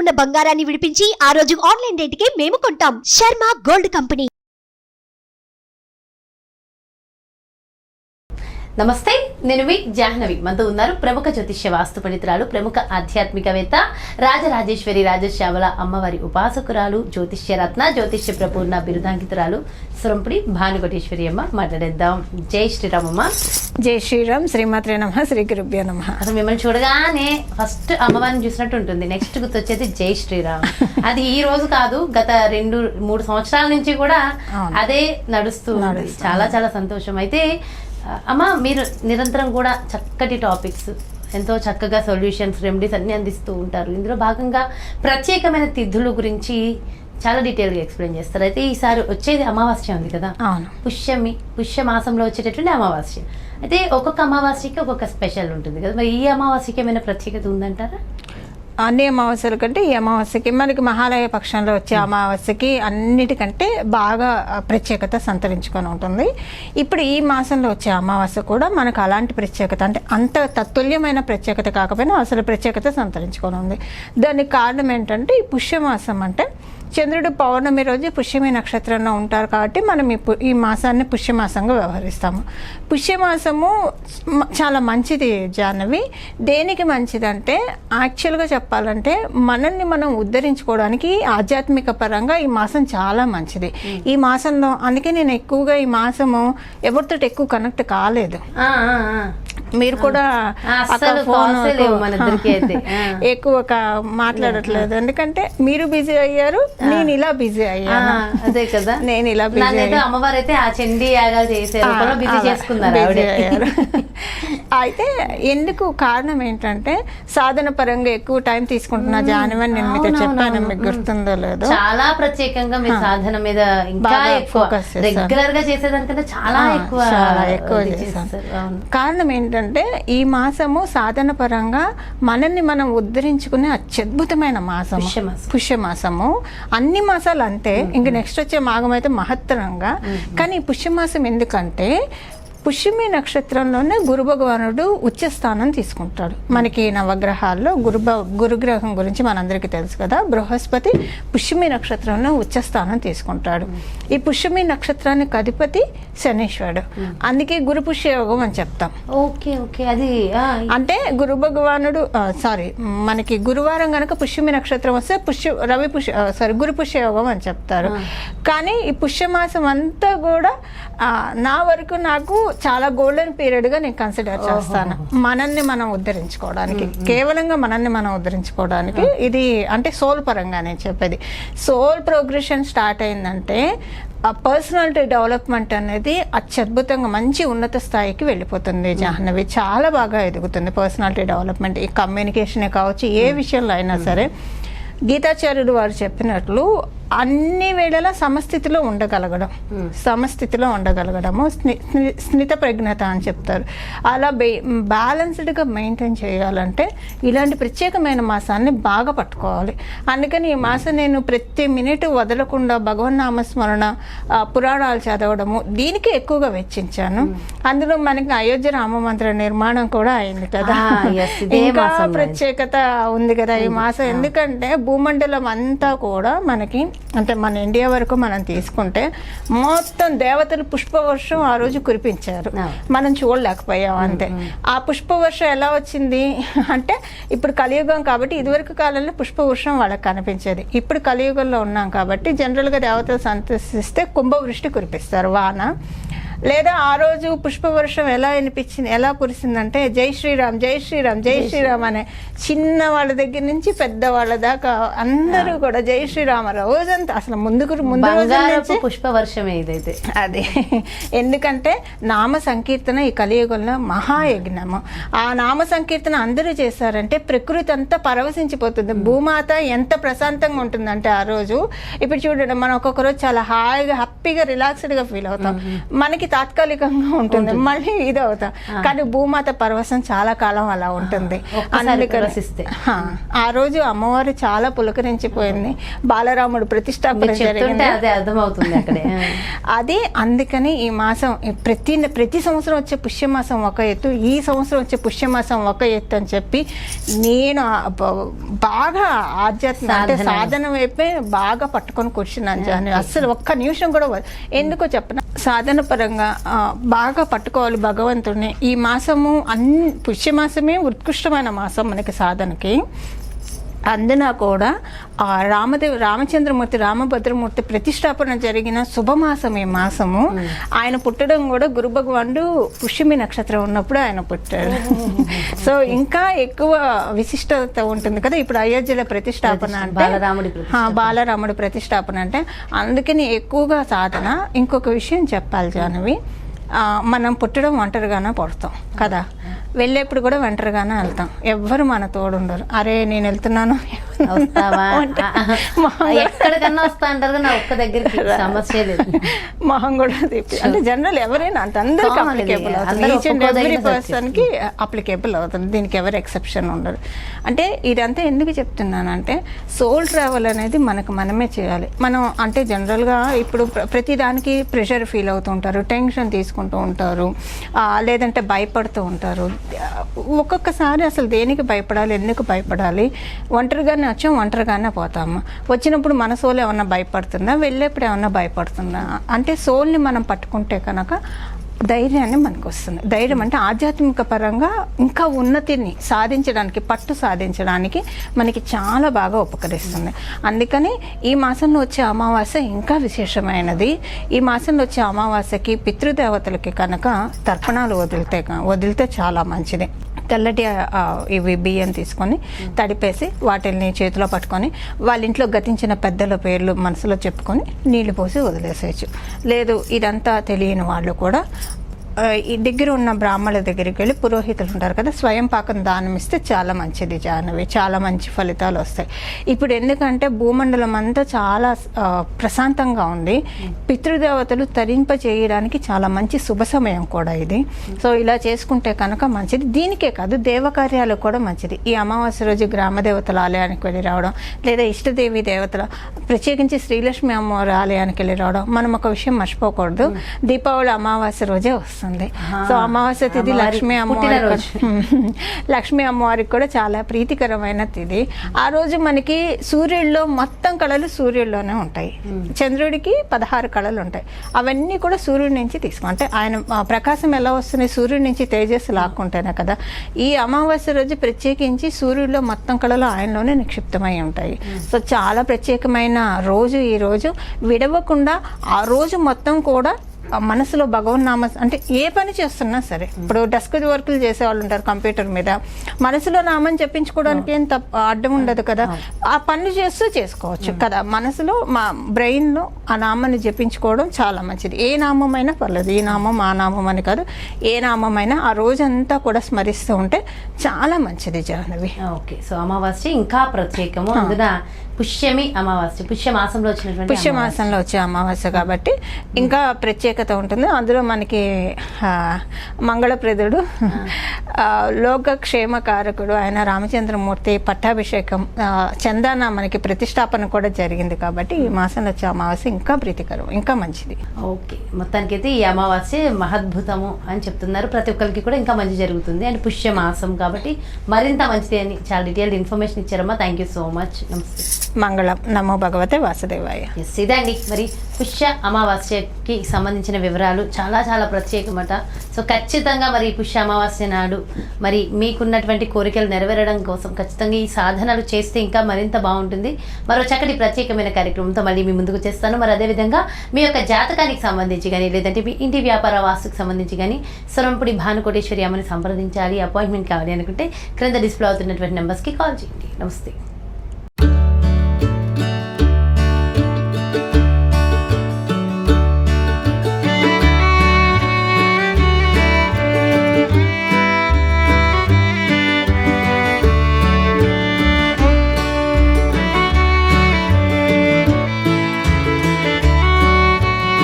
ఉన్న బంగారాన్ని విడిపించి ఆ రోజు ఆన్లైన్ రేటుకే మేము కొంటాం. Sharma gold company. నమస్తే, నేను మీ జాహ్నవి. మనతో ఉన్నారు ప్రముఖ జ్యోతిష్య వాస్తు పండితురాలు, ప్రముఖ ఆధ్యాత్మికవేత్త, రాజరాజేశ్వరి రాజశ్యామల అమ్మవారి ఉపాసకురాలు, జ్యోతిష్య రత్న, జ్యోతిష్య ప్రపూర్ణ బిరుదాంకితురాలు సురంపుడి భానుకోటేశ్వరి అమ్మ. మాట్లాడేద్దాం. జై శ్రీరామమ్మ. జై శ్రీరామ్. శ్రీమాత్రే నమః. శ్రీ గురుభ్యో నమః. అసలు మిమ్మల్ని చూడగానే ఫస్ట్ అమ్మవారిని చూసినట్టు ఉంటుంది. నెక్స్ట్ గుర్తొచ్చేది జై శ్రీరామ్. అది ఈ రోజు కాదు, గత 2-3 సంవత్సరాల నుంచి కూడా అదే నడుస్తూ ఉంది. చాలా చాలా సంతోషం. అయితే అమ్మ, మీరు నిరంతరం కూడా చక్కటి టాపిక్స్, ఎంతో చక్కగా సొల్యూషన్స్, రెమెడీస్ అన్నీ అందిస్తూ ఉంటారు. ఇందులో భాగంగా ప్రత్యేకమైన తిథుల గురించి చాలా డీటెయిల్గా ఎక్స్ప్లెయిన్ చేస్తారు. అయితే ఈసారి వచ్చేది అమావాస్య ఉంది కదా, పుష్య మాసంలో వచ్చేటటువంటి అమావాస్య. అయితే ఒక్కొక్క అమావాస్యకి ఒక్కొక్క స్పెషల్ ఉంటుంది కదా, మరి ఈ అమావాస్యకి ఏమైనా ప్రత్యేకత ఉందంటారా? అన్ని అమావాస్యల కంటే ఈ అమావాస్యకి, మనకి మహాలయ పక్షంలో వచ్చే అమావాస్యకి అన్నిటికంటే బాగా ప్రత్యేకత సంతరించుకొని ఉంటుంది. ఇప్పుడు ఈ మాసంలో వచ్చే అమావాస్య కూడా మనకు అలాంటి ప్రత్యేకత, అంటే అంత తత్తుల్యమైన ప్రత్యేకత కాకపోయినా అసలు ప్రత్యేకత సంతరించుకొని ఉంది. దానికి కారణం ఏంటంటే, ఈ పుష్యమాసం అంటే చంద్రుడు పౌర్ణమి రోజు పుష్యమి నక్షత్రంలో ఉంటారు కాబట్టి మనం ఈ మాసాన్ని పుష్యమాసంగా వ్యవహరిస్తాము. పుష్యమాసము చాలా మంచిది జాహ్నవి. దేనికి మంచిదంటే, యాక్చువల్గా చెప్పాలంటే మనల్ని మనం ఉద్ధరించుకోవడానికి ఆధ్యాత్మిక పరంగా ఈ మాసం చాలా మంచిది. ఈ మాసంలో అందుకే నేను ఎక్కువగా ఈ మాసము ఎవరితో ఎక్కువ కనెక్ట్ కాలేదు. మీరు కూడా ఎక్కువ మాట్లాడట్లేదు, ఎందుకంటే మీరు బిజీ అయ్యారు, నేను ఇలా బిజీ అయ్యాను. అదే కదా, నేను ఇలా బిజీ. అమ్మవారు అయితే ఆ చండీ యాగాలు చేశారు, బిజీ చేసుకున్నారు. అయితే ఎందుకు కారణం ఏంటంటే, సాధన పరంగా ఎక్కువ టైం తీసుకుంటున్నా జానవని నేను మీతో చెప్పాను, మీకు గుర్తుందో లేదో. చాలా ప్రత్యేకంగా మీ సాధన మీద ఇంకా ఎక్కువ రెగ్యులర్ గా చేసేదానికంటే చాలా ఎక్కువ చేశాను. కారణం ఏంటంటే, ఈ మాసము సాధన పరంగా మనల్ని మనం ఉద్ధరించుకునే అత్యద్భుతమైన మాసం పుష్యమాసము. అన్ని మాసాలు అంతే, ఇంక నెక్స్ట్ వచ్చే మాఘం అయితే మహత్తరంగా. కానీ ఈ పుష్యమాసం ఎందుకంటే, పుష్యమి నక్షత్రంలోనే గురు భగవానుడు ఉచ్చస్థానం తీసుకుంటాడు. మనకి నవగ్రహాల్లో గురుగ్రహం గురించి మనందరికీ తెలుసు కదా. బృహస్పతి పుష్యమి నక్షత్రంలో ఉచ్చస్థానం తీసుకుంటాడు. ఈ పుష్యమి నక్షత్రానికి అధిపతి శనీశ్వరుడు, అందుకే గురు పుష్య యోగం అని చెప్తాం. ఓకే ఓకే, అది అంటే గురు భగవానుడు మనకి గురువారం గనక పుష్యమి నక్షత్రం వస్తే గురు పుష్య యోగం అని చెప్తారు. కానీ ఈ పుష్యమాసం అంతా కూడా నా వరకు నాకు చాలా గోల్డెన్ పీరియడ్గా నేను కన్సిడర్ చేస్తాను. మనల్ని మనం ఉద్ధరించుకోవడానికి, కేవలంగా మనల్ని మనం ఉద్ధరించుకోవడానికి. ఇది అంటే సోల్ పరంగా నేను చెప్పేది. సోల్ ప్రోగ్రెషన్ స్టార్ట్ అయిందంటే ఆ పర్సనాలిటీ డెవలప్మెంట్ అనేది అత్యద్భుతంగా మంచి ఉన్నత స్థాయికి వెళ్ళిపోతుంది జాహ్నవి. చాలా బాగా ఎదుగుతుంది పర్సనాలిటీ డెవలప్మెంట్. ఈ కమ్యూనికేషనే కావచ్చు, ఏ విషయంలో అయినా సరే. గీతాచార్యుడు వారు చెప్పినట్లు అన్ని వేళలా సమస్థితిలో ఉండగలగడము స్నిత ప్రజ్ఞత అని చెప్తారు. అలా బ్యాలెన్స్డ్గా మెయింటైన్ చేయాలంటే ఇలాంటి ప్రత్యేకమైన మాసాన్ని బాగా పట్టుకోవాలి. అందుకని ఈ మాసం నేను ప్రతి మినిట్ వదలకుండా భగవన్నామస్మరణ, పురాణాలు చదవడము, దీనికి ఎక్కువగా వెచ్చించాను. అందులో మనకి అయోధ్య రామ మందిర నిర్మాణం కూడా అయింది కదా, ఇంకా ప్రత్యేకత ఉంది కదా ఈ మాసం. ఎందుకంటే భూమండలం అంతా కూడా మనకి, అంటే మన ఇండియా వరకు మనం తీసుకుంటే మొత్తం దేవతలు పుష్పవర్షం ఆ రోజు కురిపించారు. మనం చూడలేకపోయాం అంతే. ఆ పుష్పవర్షం ఎలా వచ్చింది అంటే, ఇప్పుడు కలియుగం కాబట్టి ఇదివరకు కాలంలో పుష్పవర్షం వాళ్ళకి కనిపించేది. ఇప్పుడు కలియుగంలో ఉన్నాం కాబట్టి జనరల్గా దేవతలు సంతోషిస్తే కుంభవృష్టి కురిపిస్తారు, వాన. లేదా ఆ రోజు పుష్పవర్షం ఎలా కురిసిందంటే, జై శ్రీరామ్ జై శ్రీరామ్ జై శ్రీరామ్ అనే చిన్న వాళ్ళ దగ్గర నుంచి పెద్ద వాళ్ళ దాకా అందరూ కూడా జై శ్రీరామ రోజంతా, అసలు ముందు పుష్పవర్షమే ఇదైతే. అదే, ఎందుకంటే నామ సంకీర్తన ఈ కలియుగంలో మహాయజ్ఞము. ఆ నామ సంకీర్తన అందరూ చేశారంటే ప్రకృతి అంతా పరవశించిపోతుంది. భూమాత ఎంత ప్రశాంతంగా ఉంటుందంటే ఆ రోజు. ఇప్పుడు చూడండి, మనం ఒక్కొక్క రోజు చాలా హాయిగా హ్యాపీగా రిలాక్స్డ్గా ఫీల్ అవుతాం. మనకి తాత్కాలికంగా ఉంటుంది, మళ్ళీ ఇది అవుతాం. కానీ భూమాత పరవశం చాలా కాలం అలా ఉంటుంది. అందుకని ఆ రోజు అమ్మవారు చాలా పులకరించిపోయింది. బాలరాముడు ప్రతిష్టాపన జరిగింది, అదే అర్థమవుతుంది అక్కడే. అదే అందుకని ఈ మాసం ప్రతి సంవత్సరం వచ్చే పుష్యమాసం ఒక ఎత్తు, ఈ సంవత్సరం వచ్చే పుష్యమాసం ఒక ఎత్తు అని చెప్పి నేను బాగా ఆధ్యాత్మిక అంటే సాధన వైపే బాగా పట్టుకొని కూర్చున్నాను జాను. అస్సలు ఒక్క నిమిషం కూడా ఎందుకో చెప్పిన సాధన పరంగా బాగా పట్టుకోవాలి భగవంతుడిని. ఈ మాసము పుష్యమాసమే ఉత్కృష్టమైన మాసం మనకి సాధనకి. అందున కూడా రామచంద్రమూర్తి రామభద్రమూర్తి ప్రతిష్టాపన జరిగిన శుభమాసం ఈ మాసము. ఆయన పుట్టడం కూడా గురు భగవానుడు పుష్యమి నక్షత్రం ఉన్నప్పుడు ఆయన పుట్టాడు. సో ఇంకా ఎక్కువ విశిష్టత ఉంటుంది కదా. ఇప్పుడు అయోధ్యలో ప్రతిష్టాపన అంటే బాలరాముడి ప్రతిష్టాపన అంటే అందుకని ఎక్కువగా సాధన. ఇంకొక విషయం చెప్పాలి జాహ్నవి, మనం పుట్టడం ఒంటరిగానే పుడతాం కదా, వెళ్ళేప్పుడు కూడా ఒంటరిగానే వెళ్తాం, ఎవ్వరు మన తోడుండరు. అరే నేను వెళ్తున్నాను ఎక్కడికన్నా వస్తా అంటారు, నా ఒక్క దగ్గరికి సమస్య లేదు. మొహం కూడా తిప్పి అంటే జనరల్ ఎవరైనా అంత అందరికి అప్లికేబుల్ అవుతుంది, ఈచ్ అండ్ ఎవ్రీ పర్సన్కి అప్లికేబుల్ అవుతుంది, దీనికి ఎవరు ఎక్సెప్షన్ ఉండరు. అంటే ఇదంతా ఎందుకు చెప్తున్నానంటే సోల్ ట్రావెల్ అనేది మనకు మనమే చేయాలి. మనం అంటే జనరల్గా ఇప్పుడు ప్రతిదానికి ప్రెషర్ ఫీల్ అవుతూ ఉంటారు, టెన్షన్ తీసుకుంటూ ఉంటారు, లేదంటే భయపడుతూ ఉంటారు. ఒక్కొక్కసారి అసలు దేనికి భయపడాలి, ఎందుకు భయపడాలి? ఒంటరిగానే వచ్చాం, ఒంటరిగానే పోతాము. వచ్చినప్పుడు మన సోల్ ఏమన్నా భయపడుతుందా, వెళ్ళేప్పుడు ఏమన్నా భయపడుతుందా? అంటే సోల్ని మనం పట్టుకుంటే కనుక ధైర్యాన్ని మనకు వస్తుంది. ధైర్యం అంటే ఆధ్యాత్మిక పరంగా ఇంకా ఉన్నతిని సాధించడానికి, పట్టు సాధించడానికి మనకి చాలా బాగా ఉపకరిస్తుంది. అందుకని ఈ మాసంలో వచ్చే అమావాస్య ఇంకా విశేషమైనది. ఈ మాసంలో వచ్చే అమావాస్యకి పితృదేవతలకి కనుక తర్పణాలు వదిలితే చాలా మంచిది. తెల్లటి ఇవి బియ్యం తీసుకొని తడిపేసి వాటిని చేతిలో పట్టుకొని వాళ్ళ ఇంట్లో గతించిన పెద్దల పేర్లు మనసులో చెప్పుకొని నీళ్లు పోసి వదిలేసేయచ్చు. లేదు ఇదంతా తెలియని వాళ్ళు కూడా ఈ దగ్గర ఉన్న బ్రాహ్మణుల దగ్గరికి వెళ్ళి, పురోహితులు ఉంటారు కదా, స్వయం పాకం దానం ఇస్తే చాలా మంచిది జాహ్నవి, చాలా మంచి ఫలితాలు వస్తాయి. ఇప్పుడు ఎందుకంటే భూమండలం అంతా చాలా ప్రశాంతంగా ఉంది, పితృదేవతలు తరింప చేయడానికి చాలా మంచి శుభ సమయం కూడా ఇది. సో ఇలా చేసుకుంటే కనుక మంచిది. దీనికే కాదు దేవకార్యాలకు కూడా మంచిది. ఈ అమావాస్య రోజు గ్రామదేవతల ఆలయానికి వెళ్ళి రావడం, లేదా ఇష్టదేవి దేవతల ప్రత్యేకించి శ్రీలక్ష్మి అమ్మవారి ఆలయానికి వెళ్ళి రావడం. మనం ఒక విషయం మర్చిపోకూడదు, దీపావళి అమావాస్య రోజే వస్తుంది. సో అమావాస్య తిథి లక్ష్మీ అమ్మవారికి కూడా చాలా ప్రీతికరమైన తిథి. ఆ రోజు మనకి సూర్యుడిలో మొత్తం కళలు సూర్యుడిలోనే ఉంటాయి, చంద్రుడికి 16 కళలు ఉంటాయి. అవన్నీ కూడా సూర్యుడి నుంచి అంటే ఆయన ప్రకాశం ఎలా వస్తుంది, సూర్యుడి నుంచి తేజస్సు లాక్కుంటేనే కదా. ఈ అమావాస్య రోజు ప్రత్యేకించి సూర్యుడిలో మొత్తం కళలు ఆయనలోనే నిక్షిప్తమై ఉంటాయి. సో చాలా ప్రత్యేకమైన రోజు ఈ రోజు. విడవకుండా ఆ రోజు మొత్తం కూడా మనసులో భగవన్నామ అంటే ఏ పని చేస్తున్నా సరే, ఇప్పుడు డెస్క్ వర్కులు చేసేవాళ్ళు ఉంటారు కంప్యూటర్ మీద, మనసులో నామం చెప్పించుకోవడానికి ఏం అడ్డం ఉండదు కదా, ఆ పనులు చేస్తూ చేసుకోవచ్చు కదా. మనసులో మా బ్రెయిన్లో ఆ నామాన్ని జపించుకోవడం చాలా మంచిది. ఏ నామమైనా పర్లేదు, ఈ నామం ఆ నామం అని కాదు, ఏ నామమైనా ఆ రోజంతా కూడా స్మరిస్తూ ఉంటే చాలా మంచిది జాహ్నవి. ఓకే, సో అమావాస్య ఇంకా ప్రత్యేకము. అందున పుష్యమి అమావాస్య, పుష్యమాసంలో వచ్చినటువంటి పుష్యమాసంలో వచ్చే అమావాస్య కాబట్టి ఇంకా ప్రత్యేకత ఉంటుంది. అందులో మనకి మంగళప్రదుడు, లోకక్షేమకారకుడు ఆయన రామచంద్రమూర్తి పట్టాభిషేకం, చందాన మనకి ప్రతిష్టాపన కూడా జరిగింది కాబట్టి ఈ మాసంలో వచ్చే అమావాస్య ఇంకా ప్రీతికరం, ఇంకా మంచిది. ఓకే, మొత్తానికైతే ఈ అమావాస్య మహద్భుతము అని చెప్తున్నారు. ప్రతి ఒక్కరికి కూడా ఇంకా మంచి జరుగుతుంది. అండ్ పుష్యమాసం కాబట్టి మరింత మంచిది అని చాలా డీటెయిల్డ్ ఇన్ఫర్మేషన్ ఇచ్చారమ్మా. Thank you so much. నమస్తే. మంగళం. నమో భగవతే వాసుదేవాయ. ఇదండి మరి పుష్య అమావాస్యకి సంబంధించిన వివరాలు. చాలా చాలా ప్రత్యేకమట. సో ఖచ్చితంగా మరి పుష్య అమావాస్య నాడు మరి మీకున్నటువంటి కోరికలు నెరవేరడం కోసం ఖచ్చితంగా ఈ సాధనలు చేస్తే ఇంకా మరింత బాగుంటుంది. మరో చక్కటి ప్రత్యేకమైన కార్యక్రమంతో మళ్ళీ మీ ముందుకు చేస్తాను. మరి అదేవిధంగా మీ యొక్క జాతకానికి సంబంధించి కానీ, లేదంటే మీ ఇంటి వ్యాపార వాస్తుకు సంబంధించి కానీ సొరంపుడి భానుకోటేశ్వరి అమ్మని సంప్రదించాలి, అపాయింట్మెంట్ కావాలి అనుకుంటే క్రింద డిస్ప్లే అవుతున్నటువంటి నెంబర్స్కి కాల్ చేయండి. నమస్తే.